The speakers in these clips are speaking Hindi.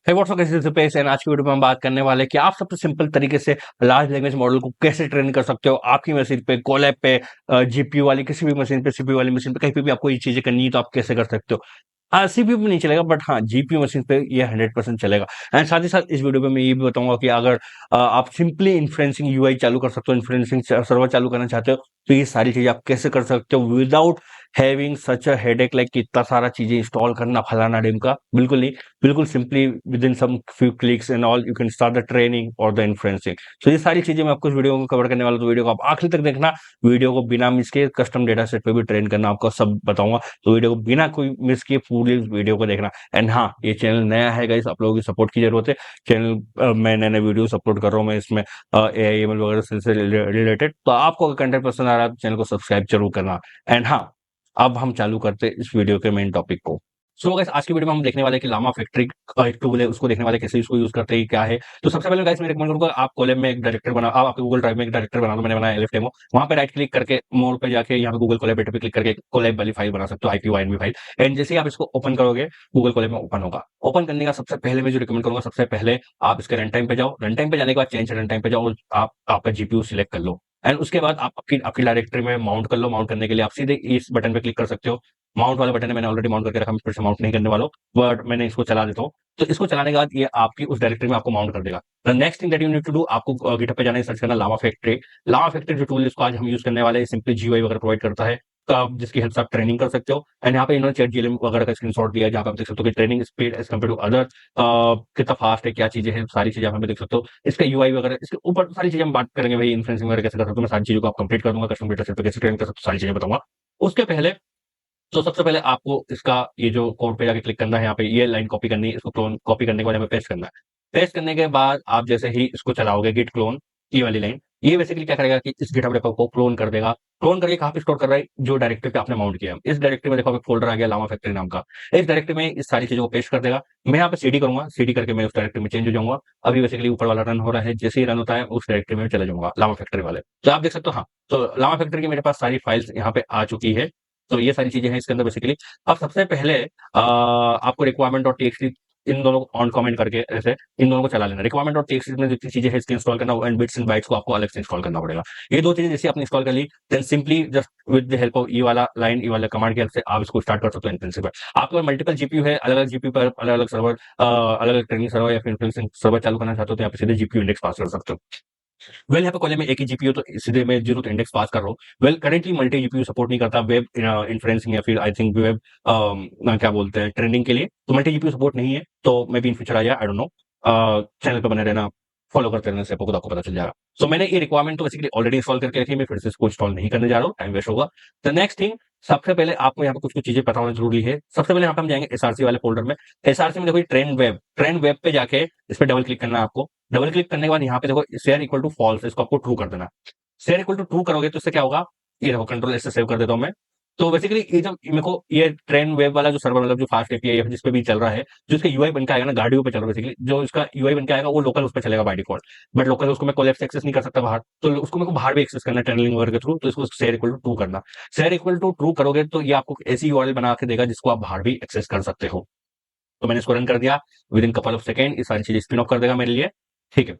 है व्हाट्सअप कैसे स्पेस एंड आज की वीडियो में हम बात करने वाले हैं कि आप सबसे सिंपल तरीके से लार्ज लैंग्वेज मॉडल को कैसे ट्रेन कर सकते हो आपकी मशीन पे, कोलैब पे, जीपीयू वाली किसी भी मशीन पे, सीपीयू वाली मशीन पे, कहीं पे भी आपको ये चीजें करनी है तो आप कैसे कर सकते हो। हाँ, सीपीयू पे नहीं चलेगा बट हाँ जीपीयू मशीन पे ये 100% चलेगा। एंड साथ ही साथ इस वीडियो में मैं ये भी बताऊंगा कि अगर आप सिंपली इन्फ्लुएंसिंग यूआई चालू कर सकते हो, इन्फ्लुएंसिंग सर्वर चालू करना चाहते हो तो ये सारी चीजें आप कैसे कर सकते हो without having such a headache, like इतना सारा चीजें इंस्टॉल करना फलाना डिमका। बिल्कुल नहीं, बिल्कुल simply with in some few clicks and all you can start the training और द इन्फ्लुएंसिंग। सो ये सारी चीजें मैं आपको इस वीडियो में कवर करने वाला हूं, तो वीडियो को आप आखिर तक देखना। वीडियो को बिना मिस किए कस्टम डेटा सेट पे भी ट्रेन करना आपको सब बताऊंगा, तो वीडियो को बिना कोई मिस किए पूरी वीडियो को देखना। एंड हाँ, ये चैनल नया है गाइस, आप लोगों की सपोर्ट की जरूरत है। चैनल मैं नए नए वीडियोस अपलोड कर रहा हूँ, मैं इसमें एआई एमएल वगैरह से रिलेटेड, तो आपको अगर कंटेंट पसंद आ रहा है तो चैनल को सब्सक्राइब जरूर करना। एंड हाँ, अब हम चालू करते हैं इस वीडियो के मेन टॉपिक को। सो गाइस, आज की वीडियो में हम देखने वाले हैं कि लामा फैक्ट्री का एक टूल है, उसको देखने वाले हैं कैसे इसको यूज करते हैं, क्या है। तो सबसे पहले गाइस मैं रिकमेंड करूंगा आप कोलैब में एक डायरेक्टर बना, आप आपके गूगल ड्राइव में एक डायरेक्टर बना दो। मैंने बनाया एलएफ डेमो, वहां पे राइट क्लिक करके मोर पे जाके यहाँ पे गूगल कोलैबोरेटर पे क्लिक करके कोलैब वाली फाइल बना सकते हो, आईपीवाईएनबी फाइल। एंड जैसे ही आप इसको ओपन करोगे गूगल कोलैब में ओपन होगा। ओपन करने का सबसे पहले मैं जो रिकमेंड करूंगा, सबसे पहले आप इसके रन टाइम पे जाओ, रन टाइम पे जाने के बाद चेंज रन टाइम पे जाओ और आप आपका जीपीयू सिलेक्ट कर लो। एंड उसके बाद आप आपकी आपकी डायरेक्टरी में माउंट कर लो। माउंट करने के लिए आप सीधे इस बटन पे क्लिक कर सकते हो। माउंट वाला बटन है, मैंने ऑलरेडी माउंट करके रखा, मैं फिर से माउंट नहीं करने वाला हूँ, बट मैंने इसको चला देता हूँ। तो इसको चलाने के बाद ये आपकी उस डायरेक्टरी में आपको माउंट कर देगा। The next thing that you need to do, आपको गिटहब पे जाना है, सर्च करना लावा फैक्ट्री। लावा फैक्ट्री जो टूल इसको आज हम यूज करने वाले हैं, सिंपली जीयूआई वगैरह प्रोवाइड करता है, तो आप जिसकी हेल्प से आप ट्रेनिंग कर सकते हो। एंड यहाँ पे इन्होंने चैट जीएलएम वगैरह का स्क्रीनशॉट दिया है, जहाँ पे आप देख सकते हो कि training speed as compared to other कितना फास्ट है, क्या चीजें हैं, सारी चीजें आप यहाँ पे देख सकते हो। इसका यूआई वगैरह, इसके ऊपर सारी चीजें हम बात करेंगे भाई, इन्फ्लुएंसिंग वगैरह कैसे कर सकते हो, मैं सारी चीजों को आप कंप्लीट कर दूंगा, कस्टम डेटा सेट पे कैसे ट्रेन कर सकते हो, सारी चीजें बताऊंगा। उसके पहले तो सबसे पहले आपको इसका ये जो कोड पे जाके क्लिक करना है, यहाँ पे ये लाइन कॉपी करनी है, इसको क्लोन कॉपी करने के बाद यहाँ पे पेस्ट करना है। पेस्ट करने के बाद आप जैसे ही इसको चलाओगे गिट क्लोन, ये वाली लाइन, ये बेसिकली क्या करेगा कि इस गिटहब रेपो को क्लोन कर देगा। क्लोन करके कहाँ पे स्टोर कर रहा है, जो डायरेक्टरी पे आपने माउंट किया है। इस डायरेक्टरी में देखो एक फोल्डर आ गया लामा फैक्ट्री नाम का। इस डायरेक्टरी में इस सारी चीजों को पेस्ट कर देगा। मैं यहाँ पे सीडी करूंगा, सीडी करके मैं उस डायरेक्टरी में चेंज हो जाऊंगा। अभी बेसिकली ऊपर वाला रन हो रहा है, जैसे ही रन होता है उस डायरेक्टरी में चला जाऊंगा लामा फैक्ट्री वाले। तो आप देख सकते हो, हाँ, तो लामा फैक्ट्री की मेरे पास सारी फाइल्स यहाँ पे आ चुकी है। तो ये सारी चीजें हैं इसके अंदर बेसिकली। अब सबसे पहले आपको रिक्वायरमेंट और टीएक्सटी इन दोनों को ऑन कमेंट करके ऐसे इन दोनों को चला लेना। रिक्वायरमेंट और टीएक्सटी में जितनी चीजें हैं इसकी इंस्टॉल करना, एंड बिट्स एंड बाइट्स को आपको अलग से इंस्टॉल करना पड़ेगा। ये दो चीजें जैसे आपने इंस्टॉल कर ली, then simply just with the help of ये वाला लाइन, ये वाला कमांड की हेल्प से आप इसको स्टार्ट कर सकते हो इन्फ्लुएंसिंग पर। आपके पास मल्टीपल जीपीयू है, अलग अलग जीपीयू पर अलग अलग सर्वर, अलग अलग ट्रेनिंग सर्वर या फिर इन्फ्लुएंसिंग सर्वर चालू करना चाहते हो तो यहाँ पे सीधे जीपीयू इंडेक्स पास कर सकते हो। वेल यहाँ पे कॉलेज में एक ही जीपीयू, तो सीधे मैं जीरो तो इंडेक्स पास कर रहा हूँ। Well currently multi GPU support नहीं करता वेब इन्फ्लुएंसिंग या फिर आई थिंक वेब क्या बोलते हैं ट्रेंडिंग के लिए, तो मल्टी जीपीयू सपोर्ट नहीं है। तो मे बी इन फ्यूचर आ जाए, आई डोंट नो। चैनल पे बने रहना, फॉलो करते रहने से आपको पता चल जाएगा। सो मैंने ये रिक्वायरमेंट तो बेसिकली ऑलरेडी इंस्टॉल करके रखी है, मैं फिर से इसको इंस्टॉल नहीं करने जा रहा हूँ, टाइम वेस्ट होगा। द नेक्स्ट थिंग, सबसे पहले आपको यहाँ पे कुछ कुछ चीजें पता होना जरूरी है। सबसे पहले यहाँ पे हम जाएंगे एसआरसी वाले फोल्डर में। एसआरसी में देखो ट्रेंड वेब पे जाके इस पे डबल क्लिक करना है आपको। डबल क्लिक करने के बाद यहाँ पे देखो शेयर इक्वल टू फॉल्स, इसको आपको ट्रू कर देना। शेयर इक्वल टू ट्रू करोगे तो इससे क्या होगा, ये देखो कंट्रोल एस से सेव कर देता हूं मैं। तो बेसिकली ये जब मेरे को ये ट्रेंड वेब वाला जो सर्वर, मतलब जो फास्ट एपीआई है जिस पे भी चल रहा है, जो इसका यूआई बन के आएगा ना, गाड़ियों पे चल रहा है बेसिकली, जो इसका यूआई बन के आएगा वो लोकल उस पर चलेगा बाय डिफॉल्ट। बट लोकल उसको मैं कोलैब से एक्सेस नहीं कर सकता बाहर, तो उसको मेरे को बाहर भी एक्सेस करना है टनलिंग वगैरह के थ्रू, तो इसको शेयर इक्वल टू ट्रू करना। शेयर इक्वल टू ट्रू करोगे तो ये आपको ऐसी यूआरएल बना के देगा जिसको आप बाहर भी एक्सेस कर सकते हो। तो मैंने इसको रन कर दिया, with in couple of second ये सारी चीजें स्पिन ऑफ कर देगा मेरे लिए। ठीक है,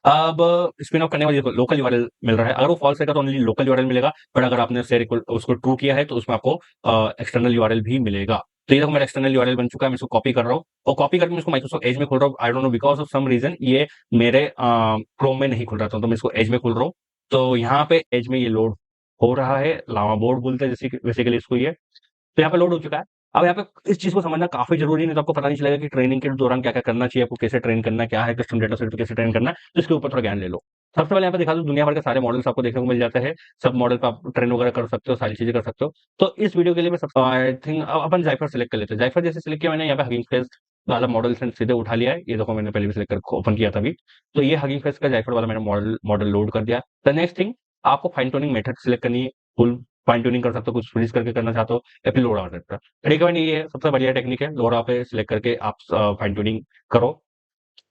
अब स्पिन ऑफ करने के बाद लोकल यूआरएल मिल रहा है, अगर वो फॉल्स रहेगा तो ओनली लोकल यूआरएल मिलेगा, बट अगर आपने शेयर इक्वल उसको ट्रू किया है तो उसमें आपको एक्सटर्नल यूआरएल भी मिलेगा। तो ये देखो मेरा एक्सटर्नल यूआरएल बन चुका है, मैं इसको कॉपी कर रहा हूँ और कॉपी करके मैं इसको माइक्रोसॉफ्ट एज में खोल रहा हूँ। I don't know because of some reason ये मेरे क्रोम में नहीं खुल रहा था, तो मैं इसको एज में खोल रहा हूँ। तो यहाँ पे एज में ये लोड हो रहा है, लावा बोर्ड बोलते हैं जैसे बेसिकली इसको ये। तो यहाँ पे लोड हो चुका है। अब यहाँ पे इस चीज को समझना काफी जरूरी है, नहीं तो आपको पता नहीं चलेगा कि ट्रेनिंग के दौरान क्या क्या करना चाहिए, आपको कैसे ट्रेन करना है, क्या है कस्टम डेटा सेट पे कैसे ट्रेन करना है, तो इसके ऊपर थोड़ा ज्ञान ले लो। सबसे पहले यहाँ पे दिखा दो, दुनिया भर के सारे मॉडल्स आपको देखने को मिल जाते हैं। सब मॉडल पे आप ट्रेन वगैरह कर सकते हो, सारी चीजें कर सकते हो। तो इस वीडियो के लिए मैं सब आई थिंक अपन जाइफर सेलेक्ट कर लेते हैं। जाइफर जैसे सिलेक्ट किया मैंने, यहाँ पे हगिंग फेस वाला मॉडल सीधे उठा लिया है, ये देखो मैंने पहले भी सिलेक्ट कर ओपन किया था अभी। तो ये हगिंग फेस का जाइफर वाला मैंने मॉडल मॉडल लोड कर दिया। द नेक्स्ट थिंग, आपको फाइन ट्यूनिंग मेथड सिलेक्ट करनी है। फुल फाइन ट्यूनिंग कर सकते हो, कुछ फ्रीज करके करना चाहते हो या फिर लोड आ सकता है। रिकमेंड ये है, सबसे बढ़िया टेक्निक है, लोरा पे सिलेक्ट करके आप फाइन ट्यूनिंग करो।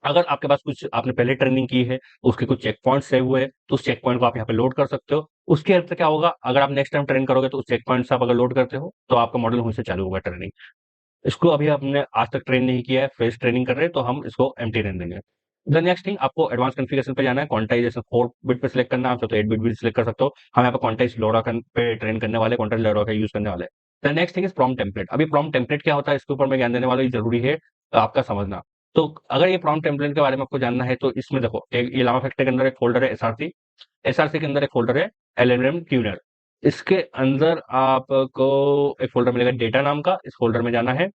अगर आपके पास कुछ आपने पहले ट्रेनिंग की है, उसके कुछ चेक पॉइंट सेव हुए, तो उस चेक पॉइंट को आप यहाँ पे लोड कर सकते हो। उसके हेल्प से क्या होगा, अगर आप नेक्स्ट टाइम ट्रेन करोगे तो उस चेक पॉइंट से आप अगर लोड करते हो तो आपका मॉडल वहीं से चालू होगा ट्रेनिंग। इसको अभी हमने आज तक ट्रेन नहीं किया है, फ्रेश ट्रेनिंग कर रहे हैं, तो हम इसको एम्प्टी रहने देंगे। द नेक्स्ट थिंग, आपको एडवांस कॉन्फ़िगरेशन पे जाना है, क्वांटाइजेशन 4 बिट पे सिलेक्ट करना है, आप चाहे तो 8 बिट भी सिलेक्ट कर सकते हो। हम यहाँ पे क्वांटाइज लोरा पे ट्रेन करने वाले, क्वांटाइज लोरा का यूज़ करने वाले हैं। The next thing is prompt template. अभी प्रॉम्प्ट टेम्पलेट क्या होता है, इसके ऊपर मैं ज्ञान देने वाला हूँ, ये ज़रूरी है आपका समझना। तो अगर ये प्रॉम्प्ट टेम्पलेट के बारे में आपको जानना है, तो इसमें देखो, एक ये लामा फैक्ट्री के अंदर एक फ़ोल्डर है एसआरसी, एसआरसी के अंदर एक फ़ोल्डर है एलएलएम ट्यूनर। इसके अंदर आपको एक फ़ोल्डर मिलेगा डेटा नाम का, इस फ़ोल्डर में जाना है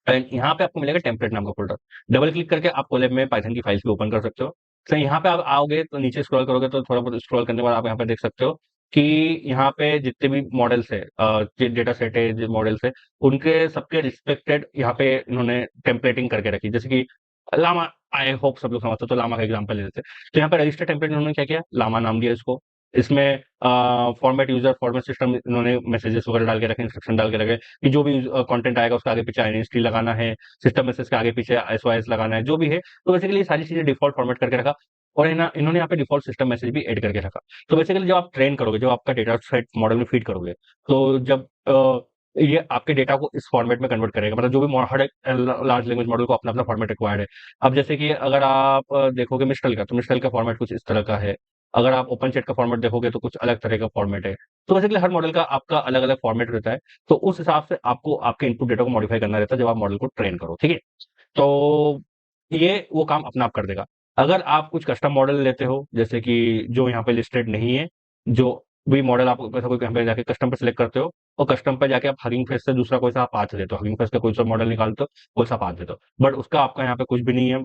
एंड यहाँ पे आपको मिलेगा टेम्पलेट नाम का फ़ोल्डर। डबल क्लिक करके आप कोलैब में पाइथन की फाइल्स भी ओपन कर सकते हो। तो यहाँ पे आप आओगे तो नीचे स्क्रॉल करोगे तो थोड़ा बहुत स्क्रॉल करने के बाद आप यहाँ पे देख सकते हो कि यहाँ पे जितने भी मॉडल्स है, डेटा सेट है, जो मॉडल्स है, उनके सबके रिस्पेक्टेड यहाँ पे इन्होंने टेम्पलेटिंग करके रखी। जैसे कि लामा, आई होप सब लोग समझते हो, तो लामा का एग्जांपल ले लेते हैं। तो यहाँ पे रजिस्टर टेम्पलेट इन्होंने क्या किया, लामा नाम दिया इसको। इसमें फॉर्मेट यूजर, फॉर्मेट सिस्टम, इन्होंने मैसेजेस वगैरह डाल के रखे, इंस्ट्रक्शन डाल के रखे कि जो भी कंटेंट आएगा उसका आगे पीछे आइडेंटिटी लगाना है, सिस्टम मैसेज के आगे पीछे एसओएस लगाना है, जो भी है। तो बेसिकली ये सारी चीजें डिफॉल्ट फॉर्मेट करके रखा और इन्होंने यहाँ पे डिफॉल्ट सिस्टम मैसेज भी ऐड करके रखा। तो बेसिकली जब आप ट्रेन करोगे, जब आपका डेटा सेट मॉडल में फीड करोगे, तो जब ये आपके डेटा को इस फॉर्मेट में कन्वर्ट करेगा, मतलब जो भी हर एक लार्ज लैंग्वेज मॉडल को अपना अपना फॉर्मेट रिक्वायर्ड है। अब जैसे कि अगर आप देखोगे मिस्टल का, तो मिस्टल का फॉर्मेट कुछ इस तरह का है। अगर आप ओपन चैट का फॉर्मेट देखोगे तो कुछ अलग तरह का फॉर्मेट है। तो बेसिकली हर मॉडल का आपका अलग अलग फॉर्मेट रहता है। तो उस हिसाब से आपको आपके इनपुट डेटा को मॉडिफाई करना रहता है जब आप मॉडल को ट्रेन करो, ठीक है। तो ये वो काम अपना आप कर देगा। अगर आप कुछ कस्टम मॉडल लेते हो, जैसे कि जो यहाँ पे लिस्टेड नहीं है, जो भी मॉडल आप ऐसा कोई यहाँ पे जाके कस्टम पे सिलेक्ट करते हो और कस्टम पे जाके आप हगिंग फेस से दूसरा कोई सा पाथ देते हो, हगिंग फेस का कोई सा मॉडल निकालते हो, कोई सा पाथ देते हो, बट उसका आपका यहाँ पे कुछ भी नहीं है।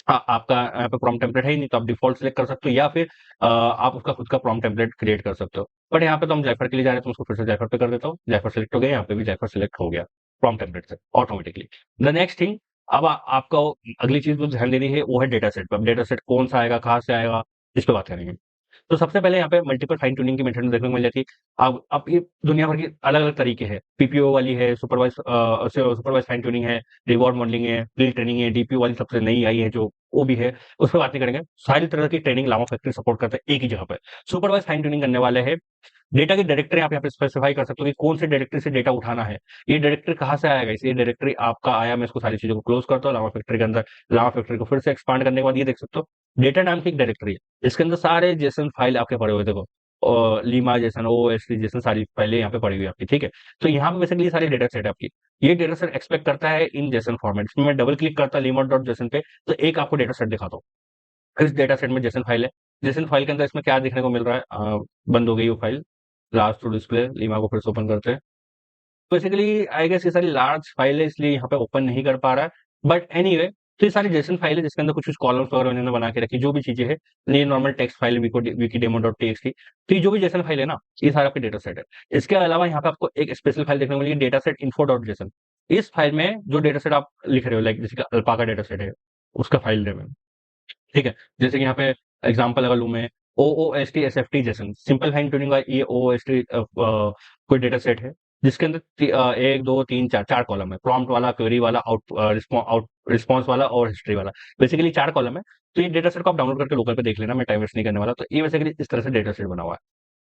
आपका यहाँ पे प्रॉम्प्ट टेम्पलेट है ही नहीं, तो आप डिफ़ॉल्ट सिलेक्ट कर सकते हो या फिर आप उसका खुद का प्रॉम्प्ट टेम्पलेट क्रिएट कर सकते हो। बट यहाँ पे तो हम ज़ेफिर के लिए जा रहे हैं, तो उसको फिर से ज़ेफिर पे कर देता हूँ। ज़ेफिर सिलेक्ट हो गया, यहाँ पे भी ज़ेफिर सिलेक्ट हो गया प्रॉम्प्ट टेम्पलेट से ऑटोमेटिकली। द नेक्स्ट थिंग, अब आपको अगली चीज़ जो ध्यान देनी है वो है डेटा सेट पे। अब डेटा सेट कौन-सा आएगा, कहाँ से आएगा, इस पे बात करेंगे। तो सबसे पहले यहाँ पे मल्टीपल फाइन ट्यूनिंग की मेथड देखने को मिल जाती है। अब ये दुनिया भर की अलग-अलग तरीके हैं। पीपीओ वाली है, सुपरवाइज़ फाइन ट्यूनिंग है, रिवॉर्ड मॉडलिंग है, प्री ट्रेनिंग है, डीपीओ वाली सबसे नई आई है जो वो भी है, उस पे बात नहीं करेंगे। सारी तरह की ट्रेनिंग लामा फैक्ट्री सपोर्ट करता है एक ही जगह पे। सुपरवाइज़ फाइन ट्यूनिंग करने वाले हैं, डेटा की डायरेक्टरी आप यहाँ पे स्पेसिफाई कर सकते हो कि कौन से डायरेक्टरी से डेटा उठाना है। ये डायरेक्टरी कहाँ से आएगा, ये डायरेक्टरी आपका आया, मैं इसको सारी चीज़ों को क्लोज़ करता हूँ। लामा फैक्ट्री के अंदर लामा फैक्ट्री को फिर से एक्सपांड करने के बाद ये देख सकते हो, डेटा नाम की एक डायरेक्टरी है। इसके अंदर सारे जेसन फाइल आपके पड़े हुए हैं, देखो। लीमा जेसन, ओएसटी जेसन, सारी फाइलें यहाँ पे पड़ी हुई है आपकी, ठीक है। तो यहाँ पे बेसिकली सारी डेटा सेट है आपकी। ये डेटा सेट एक्सपेक्ट करता है इन जेसन फॉर्मेट। इसमें मैं डबल क्लिक करता लीमा डॉट जेसन पे, तो एक आपको डेटा सेट दिखाता हूँ। इस डेटा सेट में जेसन फाइल है। जेसन फाइल के अंदर इसमें क्या देखने को मिल रहा है, बंद हो गई वो फाइल। लास्ट टू डिस्प्ले, लीमा को फिर से ओपन करते हैं। बेसिकली आई गेस ये सारी लार्ज फाइल है, इसलिए यहाँ पे ओपन नहीं कर पा रहा है। बट एनीवे, तो ये सारी जेसन फाइल है जिसके अंदर कुछ कुछ कॉलम्स वगैरह उन्होंने बना के रखी, जो भी चीजें है। ये normal text file Vicky demo dot TXT. तो ये जो भी जेसन फाइल है ना, ये सारा आपके डेटा सेट है। इसके अलावा यहाँ पे आपको एक स्पेशल फाइल देखने को मिलेगी, data set info dot JSON. इस फाइल में जो डेटा सेट आप लिख रहे हो, लाइक जैसे कि अल्पा का डेटा सेट है, उसका फाइल नेम है, ठीक है। जैसे कि यहाँ पे एग्जांपल अगर लूँ मैं, OOST SFT JSON, simple fine tuning का ये ओओएसटी कोई डेटा सेट है जिसके अंदर 1 2 3 4 4 कॉलम है, प्रॉम्प्ट वाला, क्वेरी वाला, आउट रिस्पॉन्स वाला और हिस्ट्री वाला। बेसिकली 4 कॉलम है। तो ये डेटा सेट को आप डाउनलोड करके लोकल पे देख लेना, मैं टाइम वेस्ट नहीं करने वाला। तो ये बेसिकली इस तरह से डेटा सेट बना हुआ है,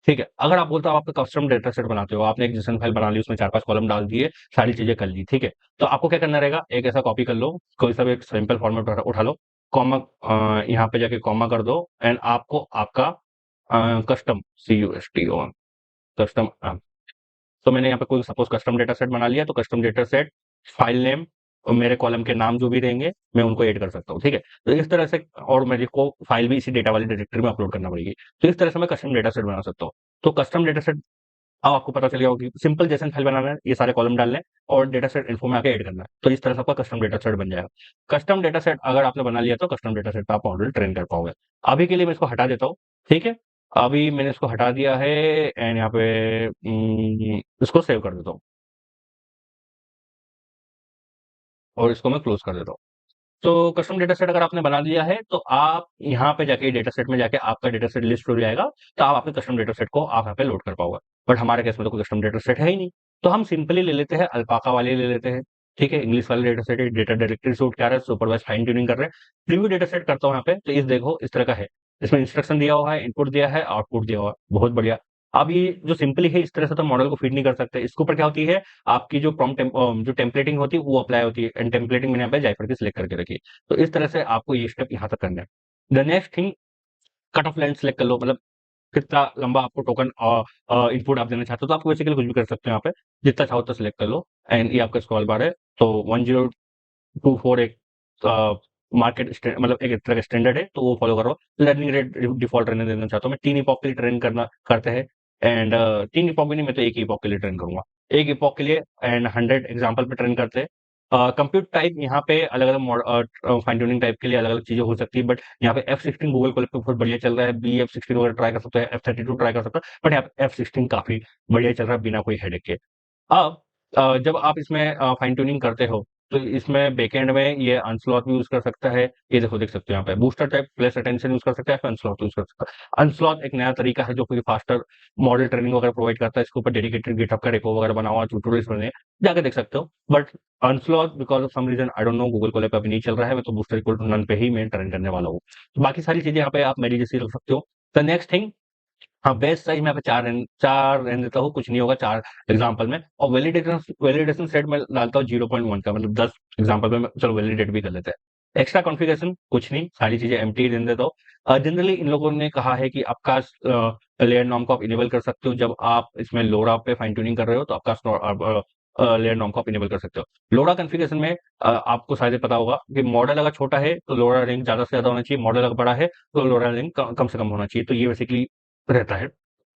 ठीक है। अगर आप बोलते हो आप कस्टम डेटा सेट बनाते हो, आपने एक जेसन फाइल बना ली, उसमें 4-5 कॉलम डाल दिए, सारी चीजें कर ली, ठीक है। तो आपको क्या करना रहेगा, एक ऐसा कॉपी कर लो, कोई सा भी एक सिंपल फॉर्मेट उठा लो, कॉमा, यहाँ पे जाके कॉमा कर दो एंड आपको आपका कस्टम CUSTOM कस्टम, तो मैंने यहाँ पे कोई सपोज कस्टम डेटा सेट बना लिया, तो custom data set file name और मेरे कॉलम के नाम जो भी रहेंगे मैं उनको ऐड कर सकता हूँ, ठीक है। तो इस तरह से, और मेरे को फाइल भी इसी डेटा वाली डायरेक्टरी में अपलोड करना पड़ेगी। तो इस तरह से मैं कस्टम डेटा सेट बना सकता हूँ। तो कस्टम डेटा सेट, अब आपको पता चल गया होगा कि सिंपल जेसन फाइल बनाना है, ये सारे कॉलम डालने हैं और डेटा सेट इन्फो में आके ऐड करना है। तो इस तरह से आपका कस्टम डेटा सेट बन जाएगा। कस्टम डेटा सेट अगर आपने बना लिया तो कस्टम डेटा सेट पे आप मॉडल ट्रेन कर पाओगे। अभी के लिए मैं इसको हटा देता हूँ, ठीक है। अभी मैंने इसको हटा दिया है एंड यहाँ पे इसको सेव कर देता हूँ और इसको मैं क्लोज कर देता हूँ। तो कस्टम डेटा सेट अगर आपने बना दिया है तो आप यहाँ पे जाके डेटा सेट में जाके आपका डेटा सेट लिस्ट हो जाएगा। तो आप अपने कस्टम डेटा सेट को आप यहाँ पे लोड कर पाओगे। बट हमारे केस में तो कोई कस्टम डेटा सेट है ही नहीं, तो हम सिंपली ले लेते हैं, अल्पाका वाले ले लेते हैं, ठीक है। इंग्लिश वाले डेटा सेट है, डेटा डायरेक्टरी से उठ के आ रहा है, सुपरवाइज फाइन ट्यूनिंग कर रहे हैं। प्रीव्यू डेटा सेट करता हूँ यहाँ पे, तो इस देखो इस तरह का है। इसमें इंस्ट्रक्शन दिया हुआ है, इनपुट दिया है, आउटपुट दिया हुआ है, बहुत बढ़िया। अब ये जो सिंपली है, इस तरह से तो मॉडल को फीड नहीं कर सकते। इसके ऊपर क्या होती है, आपकी जो जो टेम्पलेटिंग होती है वो अप्लाई होती है, एंड टेम्पलेटिंग मैंने यहाँ पे जायफर की सिलेक्ट करके रखी है। तो इस तरह से आपको ये स्टेप यहाँ तक करना है। The next thing, cut off length select कर लो, मतलब कितना लंबा आपको टोकन इनपुट आप देना चाहते हो, तो आप बेसिकली कुछ भी कर सकते हो यहाँ पे, जितना चाहो उतना सिलेक्ट कर लो। एंड ये आपका स्क्रॉल बार है, तो 1024 एक मार्केट मतलब एक तरह का स्टैंडर्ड है, तो वो फॉलो करो। लर्निंग रेट डिफॉल्ट रहने देना चाहता हूँ मैं, 3 इपॉक के लिए ट्रेन करना करते हैं। एंड 3 इपॉक भी नहीं, मैं तो एक ही इपॉक के लिए ट्रेन करूंगा, एक इपॉक के लिए, एंड 100 एग्जाम्पल पे ट्रेन करते हैं। कंप्यूट टाइप यहाँ पे अलग अलग फाइन ट्यूनिंग टाइप के लिए अलग अलग चीजें हो सकती है, बट यहाँ पे F16 गूगल कोलैब पे बहुत बढ़िया चल रहा है, BF16 वगैरह ट्राई कर सकते हैं, F32 ट्राई कर सकते हैं, बट यहाँ पे F16 काफी बढ़िया चल रहा है बिना कोई हेडेक के। अब जब आप इसमें फाइन ट्यूनिंग करते हो, तो इसमें बैकएंड में ये अनस्लॉट भी यूज कर सकता है। ये देखो, देख सकते हो यहाँ पे booster type flash attention use कर सकता है, फिर अनस्लॉट यूज कर सकता है। अनस्लॉट एक नया तरीका है जो कि फास्टर मॉडल ट्रेनिंग वगैरह प्रोवाइड करता है। इसके ऊपर डेडिकेटेड गिटहब का रेपो वगैरह बना हुआ, ट्यूटोरियल्स बने हैं, जाके देख सकते हो। But Unsloth because of some reason I don't know, Google Colab पे अभी नहीं चल रहा है, मैं तो बूस्टर इक्वल टू नन पे ही मैं ट्रेन करने वाला हूँ। तो बाकी सारी चीजें यहाँ पे आप मेरी जैसी रख सकते हो। द नेक्स्ट थिंग, हाँ, बेस्ट साइज मैं यहाँ पे 4 रहने देता हूँ, कुछ नहीं होगा 4 एग्जांपल में। और वैलिडेशन सेट में डालता हूँ 0.1 का, मतलब 10 एग्जांपल में चलो वैलिडेट भी कर लेते हैं। एक्स्ट्रा कॉन्फ़िगरेशन कुछ नहीं, सारी चीजें एम्प्टी रहने देता हूँ। जनरली इन लोगों ने कहा है कि आपका लेयर नॉर्म को आप इनेबल कर सकते हो, जब आप इसमें लोरा पे फाइन ट्यूनिंग कर रहे हो, तो आपका लेयर नॉर्म को आप इनेबल कर सकते हो। लोरा कॉन्फ़िगरेशन में आपको शायद पता होगा कि मॉडल अगर छोटा है तो लोरा रेंज ज्यादा से ज्यादा होना चाहिए, मॉडल अगर बड़ा है तो लोरा रेंज कम से कम होना चाहिए। तो ये बेसिकली रहता है।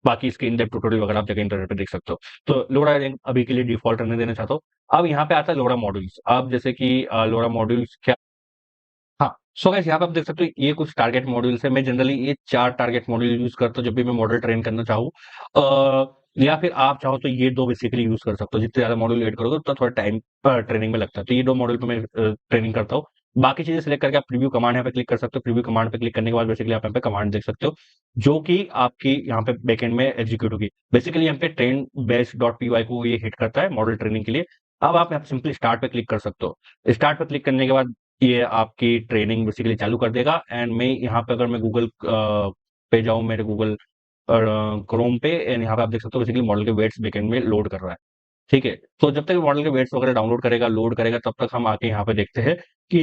बाकी इसके इन डेप्थ ट्यूटोरियल वगैरह आप जगह इंटरनेट पे देख सकते हो। तो लोरा रैंक अभी के लिए डिफॉल्ट रहने देना चाहता हूँ। अब यहाँ पे आता है लोरा मॉड्यूल्स। अब जैसे कि लोरा मॉड्यूल्स क्या, हाँ, सो गाइस यहाँ पे आप देख सकते हो ये कुछ टारगेट मॉड्यूल्स है। मैं जनरली ये 4 टारगेट मॉड्यूल यूज करता हूँ जब भी मैं मॉडल ट्रेन करना चाहूँ। या फिर आप चाहो तो ये 2 बेसिकली यूज कर सकते हो। जितने ज्यादा मॉड्यूल ऐड करोगे उतना थोड़ा टाइम ट्रेनिंग में लगता है। तो ये 2 मॉड्यूल पे मैं ट्रेनिंग करता हूँ। बाकी चीजें सिलेक्ट करके आप प्रीव्यू कमांड यहाँ पे क्लिक कर सकते हो। प्रीव्यू कमांड पे क्लिक करने के बाद बेसिकली आप यहाँ पे कमांड देख सकते हो, जो कि आपकी यहाँ पे बैकएंड में एग्जीक्यूट होगी। बेसिकली यहाँ पे train base dot P Y को ये हिट करता है मॉडल ट्रेनिंग के लिए। अब आप यहाँ पे सिंपली स्टार्ट पे क्लिक कर सकते हो। स्टार्ट पे क्लिक करने के बाद ये आपकी ट्रेनिंग बेसिकली चालू कर देगा। एंड मैं यहाँ पे अगर मैं गूगल पे जाऊँ, मेरे गूगल क्रोम पे, एंड यहाँ पे आप देख सकते हो बेसिकली मॉडल के वेट्स बैकएंड में लोड कर रहा है। ठीक है, तो जब तक मॉडल के वेट्स वगैरह डाउनलोड करेगा, लोड करेगा, तब तक हम आके यहाँ पे देखते हैं कि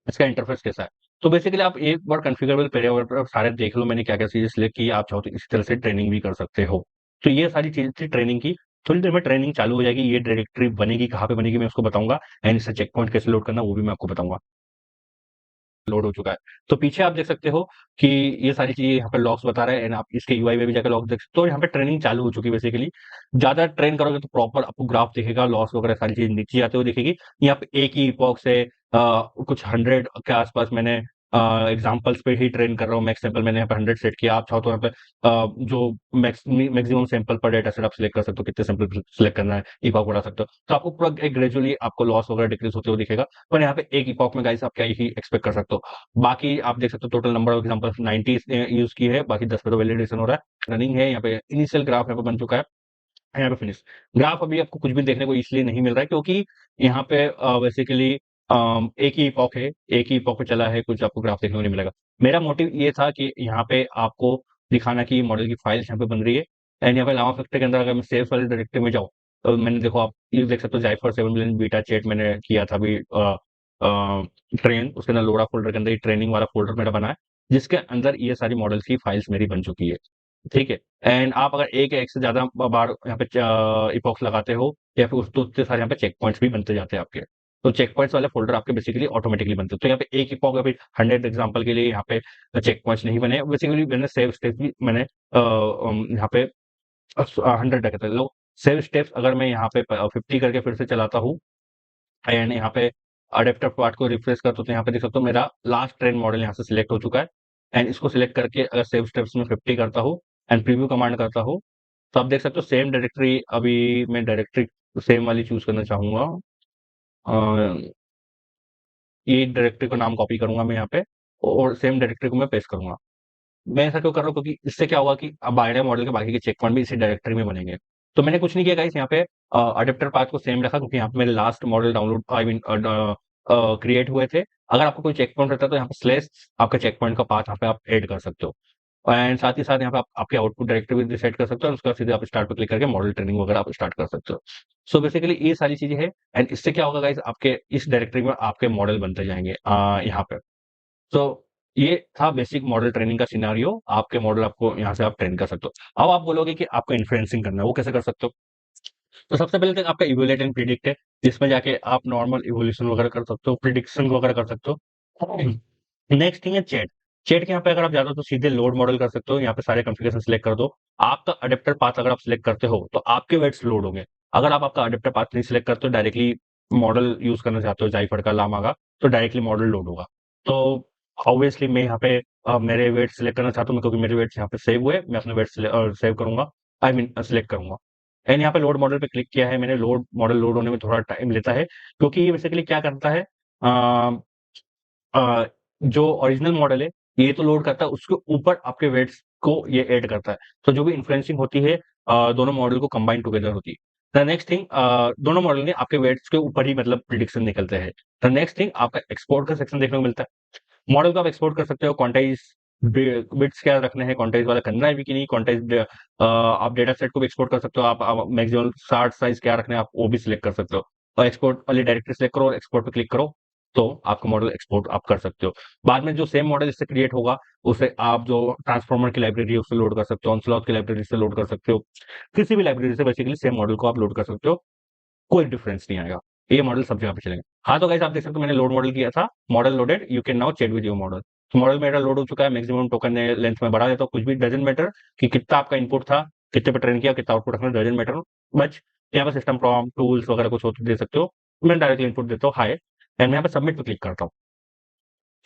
इसका इंटरफेस कैसा है। तो बेसिकली आप एक बार कॉन्फ़िगरेबल पेरियावर पर सारे देख लो मैंने क्या-क्या चीज़ें सिलेक्ट की, आप चाहो तो इसी तरह से ट्रेनिंग भी कर सकते हो। तो ये सारी चीज़ें थी ट्रेनिंग की। थोड़ी देर में ट्रेनिंग चालू हो जाएगी, ये डायरेक्टरी बनेगी, कहाँ पे बनेगी मैं उसको बताऊँगा, एंड इससे चेक पॉइंट कैसे लोड करना वो भी मैं आपको बताऊँगा। लोड हो चुका है। तो पीछे आप देख सकते हो कि ये सारी चीज़ें यहाँ पे लॉग्स बता रहे हैं, एंड आप इसके यूआई में भी जाकर लॉग्स देख सकते हो। यहाँ पे ट्रेनिंग चालू हो चुकी है बेसिकली। ज़्यादा ट्रेन करोगे तो प्रॉपर आपको ग्राफ दिखेगा, लॉस वगैरह सारी चीज़ें नीचे आते हुए दिखेगी। यहाँ पे एक ही इपॉक्स से कुछ 100 के आसपास मैंने एग्जांपल्स पे ही ट्रेन कर रहा हूँ। मैक्स सैंपल मैंने यहाँ पे 100 सेट किया। आप चाहो तो यहाँ पे जो मैक्सिमम सैंपल पर डेटा सेट आप सिलेक्ट कर सकते हो, कितने सैंपल सिलेक्ट करना है, इपॉक बढ़ा सकते हो। तो आपको पूरा एक ग्रेजुअली आपको लॉस वगैरह डिक्रीज होते हुए दिखेगा। पर यहाँ पे एक इपॉक में गाइस आप क्या ही एक्सपेक्ट कर सकते हो। बाकी आप देख सकते हो total number of example 90 use की है, बाकी 10 पे तो वैलिडेशन हो रहा है, रनिंग है। यहाँ पे इनिशियल ग्राफ यहाँ पे बन चुका है, यहाँ पे फिनिश ग्राफ। अभी आपको कुछ भी देखने को इसलिए नहीं मिल रहा है क्योंकि यहाँ पे बेसिकली एक ही इपॉक है, एक ही इपॉक पे चला है, कुछ आपको ग्राफ देखने को नहीं मिलेगा। मेरा मोटिव ये था कि यहाँ पे आपको दिखाना कि मॉडल की फाइल्स यहाँ पे बन रही है। एंड यहाँ पे लावा फैक्टर के अंदर अगर मैं सेव्स वाले डायरेक्टरी में जाऊँ, तो मैंने देखो आप ये देख सकते हो जाइफर 7 मिलियन बीटा चैट मैंने किया था अभी ट्रेन, उसके अंदर लोड़ा फ़ोल्डर के अंदर ये ट्रेनिंग वाला फ़ोल्डर मेरा बना है, जिसके अंदर ये सारी मॉडल्स की फाइल्स मेरी बन चुकी है। ठीक है? एंड आप अगर एक या एक से ज़्यादा बार यहाँ पे इपॉक्स लगाते हो, या फिर उस तो उतने सारे यहाँ पे चेक पॉइंट्स भी बनते जाते हैं आपके। तो चेक पॉइंट्स वाले फ़ोल्डर आपके बेसिकली ऑटोमैटिकली बनते हैं। तो यहाँ पे एक इपॉक अभी 100 एग्जांपल के लिए यहाँ पे चेक पॉइंट्स नहीं बने। बेसिकली मैंने सेव स्टेप्स भी मैंने यहाँ पे 100 रखे थे। लो सेव स्टेप्स अगर मैं यहाँ पे 50 करके फिर से चलाता हूँ, एंड यहाँ पे अडेप्टर पार्ट को रिफ्रेश करता हूँ, तो यहाँ पे देख सकते हो मेरा लास्ट ट्रेन मॉडल यहाँ से सिलेक्ट हो चुका है। एंड इसको सिलेक्ट करके अगर सेव स्टेप्स में 50 करता हूँ एंड प्रीव्यू कमांड करता हूँ, तो आप देख सकते हो सेम डायरेक्टरी। अभी मैं डायरेक्टरी सेम वाली चूज करना चाहूंगा। ये डायरेक्टरी का नाम कॉपी करूंगा मैं यहाँ पे, और सेम डायरेक्टरी को मैं पेस्ट करूंगा। मैं ऐसा क्यों कर रहा हूँ क्योंकि इससे क्या होगा कि अब बायनरी मॉडल के बाकी के चेक पॉइंट भी इसी डायरेक्टरी में बनेंगे। तो मैंने कुछ नहीं किया गाइस, यहाँ पे अडेप्टर पाथ को सेम रखा क्योंकि यहाँ पे मेरे last model download I mean create हुए थे। अगर आपको कोई चेक पॉइंट रहता है तो यहाँ पे स्लैश आपका चेक पॉइंट का पाथ यहाँ पे आप ऐड कर सकते हो। एंड साथ ही साथ यहाँ पे आप आपके आउटपुट डायरेक्टरी भी सेट कर सकते हो और उसके बाद सीधे आप स्टार्ट पे क्लिक करके मॉडल ट्रेनिंग वगैरह आप स्टार्ट कर सकते हो। सो बेसिकली ये सारी चीजें हैं एंड इससे क्या होगा गाइस, आपके इस डायरेक्टरी में आपके मॉडल बनते जाएंगे यहाँ पे। तो ये था बेसिक मॉडल ट्रेनिंग का सिनेरियो। आपके मॉडल आपको यहाँ से आप ट्रेन कर सकते हो। अब आप बोलोगे कि आपको इन्फ्लुएंसिंग करना है, वो कैसे कर सकते हो? तो सबसे पहले तो आपका इवैल्यूएट एंड प्रिडिक्ट है, जिसमें जाके आप नॉर्मल इवोल्यूशन वगैरह कर सकते हो, प्रिडिक्शन वगैरह कर सकते हो। नेक्स्ट थिंग है चैट। चैट के यहाँ पे अगर आप जाते हो तो सीधे लोड मॉडल कर सकते हो, यहाँ पे सारे कॉन्फ़िगरेशन सिलेक्ट कर दो। आपका अडेप्टर पाथ अगर आप सिलेक्ट करते हो तो आपके वेट्स लोड होंगे। अगर आप आपका अडेप्टर पाथ नहीं सिलेक्ट करते हो, डायरेक्टली मॉडल यूज करना चाहते हो जाइफर का, लामा का, तो डायरेक्टली मॉडल लोड होगा। तो ऑब्वियसली मैं यहाँ पे मेरे वेट्स सिलेक्ट करना चाहता हूँ, क्योंकि मेरे वेट्स यहाँ पे सेव हुए, मैं अपने वेट्स सेव करूंगा, आई मीन सिलेक्ट करूंगा। एंड यहाँ पे लोड मॉडल पे क्लिक किया है मैंने। लोड मॉडल लोड होने में थोड़ा टाइम लेता है, क्योंकि ये बेसिकली क्या करता है, अ, जो ओरिजिनल मॉडल है ये तो लोड करता है, उसके ऊपर आपके वेट्स को ये ऐड करता है। तो जो भी इन्फ्लुएंसिंग होती है दोनों मॉडल को कंबाइन टुगेदर होती है। द नेक्स्ट थिंग, दोनों मॉडल में आपके वेट्स के ऊपर ही मतलब प्रिडिक्शन निकलते हैं। द नेक्स्ट थिंग, आपका एक्सपोर्ट का सेक्शन देखने को मिलता है। मॉडल को आप एक्सपोर्ट कर सकते हो, क्वांटाइज बिट्स क्या रखने हैं, क्वांटाइज वाला करना है भी कि नहीं, क्वांटाइज आप डेटा सेट को भी एक्सपोर्ट कर सकते हो। आप मैक्सिमम चार्ट साइज क्या रखना है आप वो भी सिलेक्ट कर सकते हो, और एक्सपोर्ट वाली डायरेक्टरी सिलेक्ट करो और एक्सपोर्ट पे क्लिक करो, तो आपका मॉडल एक्सपोर्ट आप कर सकते हो। बाद में जो सेम मॉडल इससे क्रिएट होगा, उसे आप जो ट्रांसफॉर्मर की लाइब्रेरी है उससे लोड कर सकते हो, ऑनस्लॉट की लाइब्रेरी से लोड कर सकते हो, किसी भी लाइब्रेरी से बेसिकली सेम मॉडल को आप लोड कर सकते हो, कोई डिफरेंस नहीं आएगा। ये मॉडल सब जगह पे चलेंगे। हाँ तो गाइस आप देख सकते हो मैंने लोड मॉडल किया था, model loaded, you can now chat with your model. तो मॉडल मेरा लोड हो चुका है, मैक्सिमम टोकन लेंथ में बढ़ा देता हूँ, कुछ भी डजंट मैटर कि कितना आपका इनपुट था, कितने पे ट्रेन किया, कितना आउटपुट रखना, डजंट मैटर। बट यहाँ पे सिस्टम प्रॉम्प्ट टूल्स वगैरह कुछ हो तो दे सकते हो। मैं डायरेक्टली इनपुट देता हूँ हाई, एंड मैं यहाँ पे सबमिट पे क्लिक करता हूँ।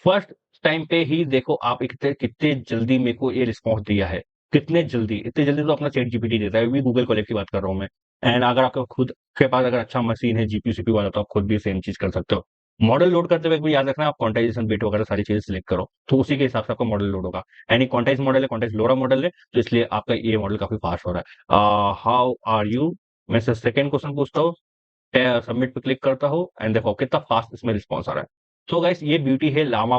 फर्स्ट टाइम पे ही देखो आप कितने कितने जल्दी मेरे को ये रिस्पॉन्स दिया है, कितने जल्दी, इतने जल्दी तो अपना चैट जीपीटी देता है, भी गूगल कोलैब की बात कर रहा हूँ मैं। एंड अगर आपके खुद के पास अगर अच्छा मशीन है जीपीयू सीपीयू वाला, तो आप खुद भी सेम चीज कर सकते हो। मॉडल लोड करते हुए भी याद रखना, आप क्वांटाइजेशन बिट वगैरह सारी चीजें सिलेक्ट करो, तो उसी के हिसाब से आपका मॉडल लोड होगा। एंड क्वांटाइज मॉडल है, क्वांटाइज लोरा मॉडल है, तो इसलिए आपका ये मॉडल काफी फास्ट हो रहा है। हाउ आर यू, मैं से सेकंड क्वेश्चन पूछता हूँ, सबमिट पे क्लिक करता हूँ, एंड देखो कितना फास्ट इसमें रिस्पॉन्स आ रहा है। तो गाइस ये ब्यूटी है लामा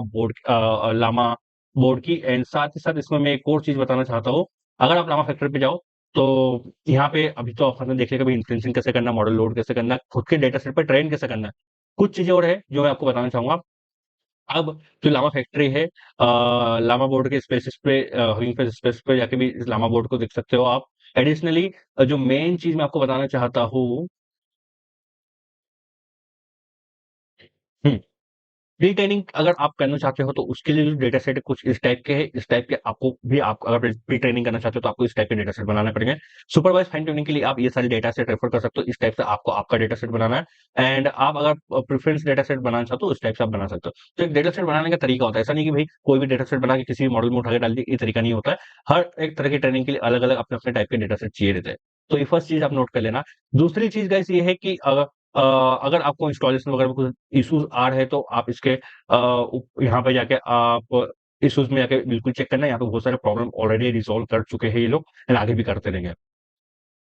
बोर्ड की। एंड साथ ही साथ इसमें मैं एक और चीज बताना चाहता हूँ। अगर आप लामा फैक्ट्री पे जाओ तो यहाँ पे अभी तो आपने देख लिया, कभी इन्फ्लुएंसिंग कैसे करना, मॉडल लोड कैसे करना, खुद के डेटा सेट पर ट्रेन कैसे करना है, कुछ चीजें और है जो मैं आपको बताना चाहूंगा। अब जो लामा फैक्ट्री है, लामा बोर्ड के स्पेसिस पे, हगिंग फेस स्पेस पे जाके भी इस लामा बोर्ड को देख सकते हो आप। एडिशनली जो मेन चीज मैं आपको बताना चाहता हूँ, हम्म, प्री ट्रेनिंग अगर आप करना चाहते हो तो उसके लिए जो डेटा सेट है कुछ इस टाइप के है, इस टाइप के आपको भी, आप अगर प्री ट्रेनिंग करना चाहते हो तो आपको इस टाइप के डेटा सेट बनाना पड़ेंगे। सुपरवाइज फाइन ट्यूनिंग के लिए आप ये सारे डेटा सेट रेफर कर सकते हो, इस टाइप से आपको आपका डेटा सेट बनाना है। एंड आप अगर प्रेफरेंस डेटा सेट बनाना चाहते हो, इस टाइप से आप बना सकते हो। तो एक डेटा सेट बनाने का तरीका होता है, ऐसा नहीं कि भाई कोई भी डेटा सेट बना के किसी भी मॉडल में उठा के डाल दिया, ये तरीका नहीं होता है। हर एक तरह की ट्रेनिंग के लिए अलग अलग अपने अपने टाइप के डेटा सेट चाहिए रहते हैं। तो ये फर्स्ट चीज आप नोट कर लेना। दूसरी चीज गाइस ये है कि अगर आपको इंस्टॉलेशन वगैरह में कुछ इश्यूज आ रहे हैं तो आप इसके यहाँ पे जाके आप इश्यूज में जाके बिल्कुल चेक करना है। यहाँ पे बहुत सारे प्रॉब्लम ऑलरेडी रिजॉल्व कर चुके हैं ये लोग, एंड आगे भी करते रहेंगे।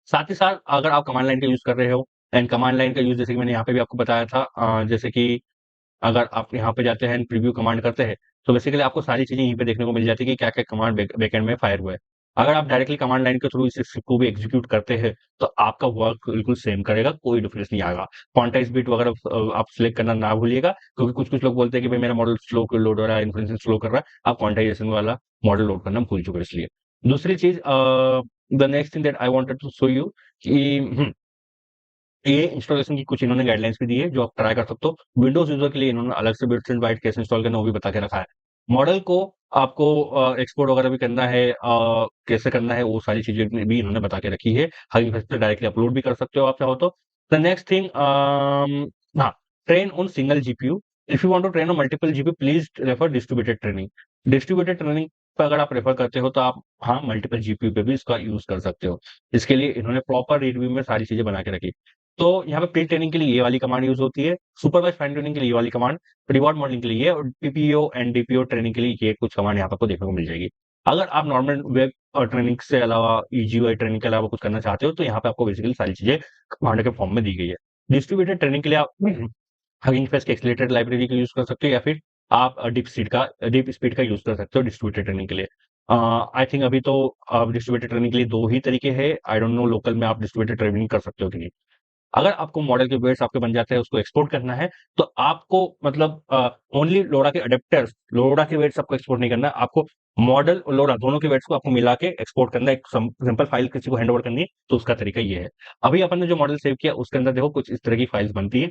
साथ ही साथ अगर आप कमांड लाइन का यूज कर रहे हो, एंड कमांड लाइन का यूज जैसे कि मैंने यहाँ पे भी आपको बताया था, जैसे कि अगर आप यहाँ पे जाते हैं प्रीव्यू कमांड करते हैं, तो बेसिकली आपको सारी चीजें यहीं पे देखने को मिल जाती है कि क्या क्या कमांड बैकएंड में फायर हुआ है। अगर आप डायरेक्टली कमांड लाइन के थ्रू इस स्क्रिप्ट को भी एग्जीक्यूट करते हैं तो आपका वर्क बिल्कुल सेम करेगा, कोई डिफरेंस नहीं आएगा। क्वांटाइज बिट वगैरह आप सिलेक्ट करना ना भूलिएगा, क्योंकि कुछ कुछ लोग बोलते हैं कि भाई मेरा मॉडल स्लो लोड हो रहा है, इन्फ्लुएंसिंग स्लो कर रहा है, आप क्वांटाइजेशन वाला मॉडल लोड करना भूल चुके हो इसलिए। दूसरी चीज, the next thing that I wanted to show you कि ये इंस्टॉलेशन की कुछ इन्होंने गाइडलाइंस भी दी है जो आप ट्राई कर सकते हो। विंडोज यूजर के लिए इन्होंने अलग से बिट्स एंड बाइट कैसे इंस्टॉल करना वो भी बता के रखा है। मॉडल को आपको एक्सपोर्ट वगैरह भी करना है, कैसे करना है वो सारी चीजें भी इन्होंने बता के रखी है। हगिंग फेस पे डायरेक्टली अपलोड भी कर सकते हो आप चाहो तो। द नेक्स्ट थिंग, हाँ, train on single GPU. If you want to train on multiple GPU please refer distributed training. Distributed training पर अगर आप रेफर करते हो तो आप हाँ मल्टीपल जीपीयू पे भी इसका यूज कर सकते हो। इसके लिए इन्होंने प्रॉपर रिव्यू में सारी चीजें बना के रखी। तो यहाँ पे प्री ट्रेनिंग के लिए ये वाली कमांड यूज होती है, सुपरवाइज फाइन ट्यूनिंग के लिए ये वाली कमांड, रिवॉर्ड मॉडलिंग के लिए ये, और पीपीओ एंड डीपीओ ट्रेनिंग के लिए ये कुछ कमांड यहाँ पे आपको देखने को मिल जाएगी। अगर आप नॉर्मल वेब ट्रेनिंग से अलावा ईजीयूआई ट्रेनिंग के अलावा कुछ करना चाहते हो तो यहाँ पे आपको बेसिकली सारी चीजें कमांड के फॉर्म में दी गई है। डिस्ट्रीब्यूटेड ट्रेनिंग के लिए आप हगिंग फेस के एक्सीलरेटेड लाइब्रेरी का यूज कर सकते हो, या फिर आप डीप स्पीड का यूज कर सकते हो डिस्ट्रीब्यूटेड ट्रेनिंग के लिए। आई थिंक अभी तो डिस्ट्रीब्यूटेड ट्रेनिंग के लिए 2 ही तरीके हैं। आई डोंट नो लोकल में आप डिस्ट्रीब्यूटेड ट्रेनिंग कर सकते हो कि नहीं। अगर आपको मॉडल के वेट्स आपके बन जाते हैं, उसको एक्सपोर्ट करना है, तो आपको मतलब ओनली लोडा के अडेप्टर्स, लोडा के वेट्स आपको एक्सपोर्ट नहीं करना है, आपको मॉडल और लोडा दोनों के वेट्स को आपको मिला के एक्सपोर्ट करना है। एक सिंपल फाइल किसी को हैंड ओवर करनी है, तो उसका तरीका ये है। अभी अपन ने जो मॉडल सेव किया, उसके अंदर देखो कुछ इस तरह की फाइल्स बनती है।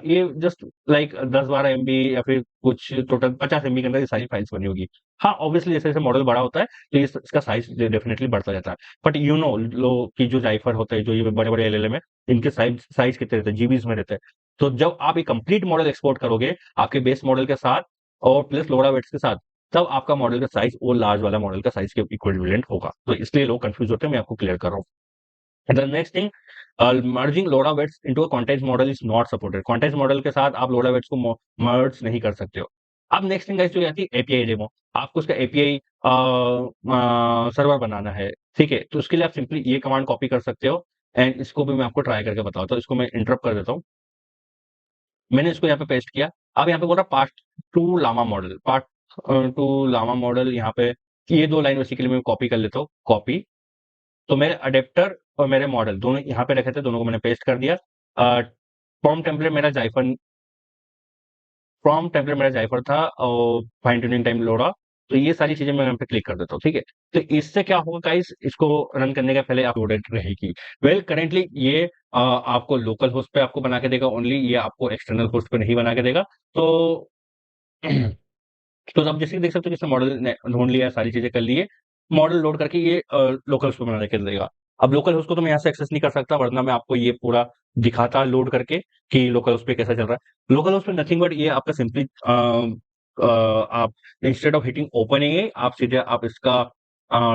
ये जस्ट लाइक 10-12 MB या फिर कुछ टोटल 50 MB के अंदर ये सारी फाइल्स बनी होगी। हाँ, ऑब्वियसली जैसे जैसे मॉडल बड़ा होता है, तो इसका साइज डेफिनेटली बढ़ता जाता है। बट यू नो लो कि जो जाइफर होते हैं, जो ये बड़े बड़े एलएलएम है, इनके साइज साइज कितने रहते हैं, जीबीज में रहते हैं। तो जब आप एक कंप्लीट मॉडल एक्सपोर्ट करोगे आपके बेस मॉडल के साथ और प्लस लोडा वेट्स के साथ, तब आपका मॉडल का साइज वो लार्ज वाला मॉडल का साइज के इक्विवेलेंट होगा। तो इसलिए लोग कंफ्यूज होते हैं, मैं आपको क्लियर कर रहा हूँ। The next thing, merging LoRA weights into a context model is not supported. Context model के साथ आप लोडा वेट्स को मर्ज नहीं कर सकते हो। अब नेक्स्ट थिंग गाइस जो आती है एपीआई डेमो। आपको उसका एपीआई सर्वर बनाना है, ठीक है? तो उसके लिए आप सिंपली ये कमांड कॉपी कर सकते हो एंड इसको भी मैं आपको ट्राई करके बताता हूँ। इसको मैं इंटरप्ट कर देता हूँ। मैंने इसको यहाँ पे पेस्ट किया। अब यहाँ पे बोल रहा part two llama model, part two llama model यहाँ पे ये 2 लाइन बेसिकली मैं कॉपी कर लेता हूँ, कॉपी। तो मेरे अडेप्टर और मेरे मॉडल दोनों यहाँ पे रखे थे, दोनों को मैंने पेस्ट कर दिया। फॉर्म टेम्पलेट मेरा जाइफर फ्रॉम टेम्पलेट मेरा जाइफर था और फाइन ट्यूनिंग टाइम लोडा। तो ये सारी चीजें मैं यहाँ पे क्लिक कर देता हूँ, ठीक है? तो इससे क्या होगा गाइस, इसको रन करने का पहले आप लोडेड रहेगी। वेल करेंटली ये आपको लोकल होस्ट पे आपको बना के देगा ओनली, ये आपको एक्सटर्नल होस्ट पे नहीं बना के देगा। तो तो आप जैसे कि देख सकते हो कि इसने मॉडल ने ढूंढ लिया, सारी चीजें कर ली है। मॉडल लोड करके ये लोकल होस्ट पे बना के देगा। अब लोकल होस्ट को तो मैं यहाँ से एक्सेस नहीं कर सकता, वरना मैं आपको ये पूरा दिखाता लोड करके कि लोकल होस्ट पे कैसा चल रहा है। लोकल होस्ट पे नथिंग बट ये आपका सिंपली आप इंस्टेड ऑफ हिटिंग ओपन एए आप सीधे आप इसका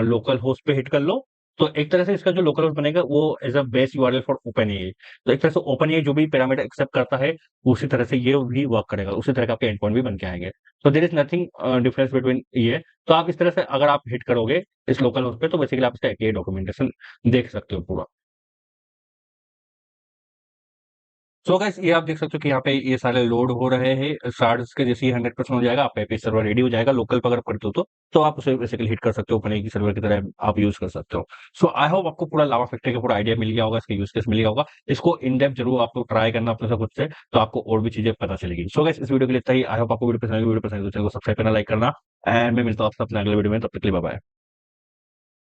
लोकल होस्ट पे हिट कर लो। तो एक तरह से इसका जो लोकल होस्ट बनेगा वो as a base URL for open AI. तो एक तरह से ओपन एए जो भी पैरामीटर एक्सेप्ट करता है, उसी तरह से ये भी वर्क करेगा, उसी तरह का आपके एंड पॉइंट भी बन के आएंगे। तो there is nothing difference between ये। तो आप इस तरह से अगर आप हिट करोगे इस लोकल होस्ट पे, तो बेसिकली आप इसका एपीआई डॉक्यूमेंटेशन देख सकते हो पूरा। सो गाइस ये आप देख सकते हो कि यहाँ पे ये सारे लोड हो रहे हैं। शार्ड्स के जैसे ही 100% हो जाएगा, आपका एपीआई सर्वर रेडी हो जाएगा। लोकल पर अगर आप करते हो तो आप उसे बेसिकली हिट कर सकते हो, ओपन की सर्वर की तरह आप यूज कर सकते हो। सो आई होप आपको पूरा लावा फैक्ट्री का पूरा आइडिया मिल गया होगा, इसका यूज केस मिल गया होगा। इसको इन डेप्थ जरूर आपको ट्राई करना अपने से खुद से, तो आपको और भी चीजें पता चलेगी। सो गाइस इस वीडियो के लिए इतना ही। आई होप आपको वीडियो पसंद आएगी। वीडियो पसंद है तो चैनल को सब्सक्राइब करना, लाइक करना एंड मैं मिलता हूँ आपसे अपने अगले वीडियो में। तब तक के लिए बाय बाय।